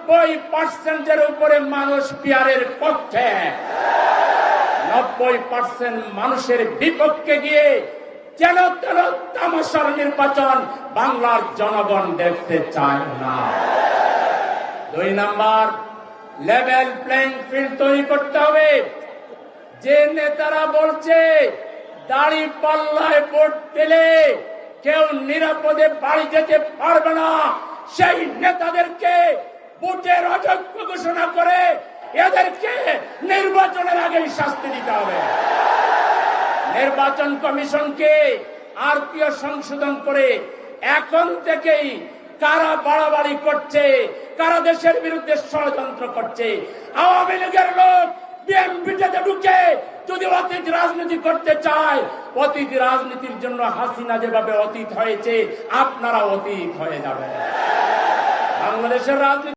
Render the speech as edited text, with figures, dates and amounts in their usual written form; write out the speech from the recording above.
90% উপরে মানুষ পিয়ারের পক্ষে, 90% মানুষের বিপক্ষে গিয়ে যেন তেন তামাশার নির্বাচন বাংলার জনগণ দেখতে চায় না। 2 নাম্বার, লেভেল প্লেইং ফিল্ড তৈরি করতে হবে। যে নেতারা বলছে দাড়ি পাল্লায় ভোট দিলে কেউ নিরাপদে বাড়ি যেতে পারবে না, সেই নেতাদেরকে ভোটের অযোগ্য ঘোষণা করে এদেরকে নির্বাচনের আগেই শাস্তি দিতে হবে। নির্বাচন কমিশনকে আরপিও সংশোধন করে এখন থেকেই কারা বাড়াবাড়ি করছে, কারা দেশের বিরুদ্ধে ষড়যন্ত্র করছে, আওয়ামী লীগের লোক বিএনপিতে ঢুকে যদি অতীত রাজনীতি করতে চায়, অতীত রাজনীতির জন্য হাসিনা যেভাবে অতীত হয়েছে আপনারা অতীত হয়ে যাবেন। বাংলাদেশের রাজনীতি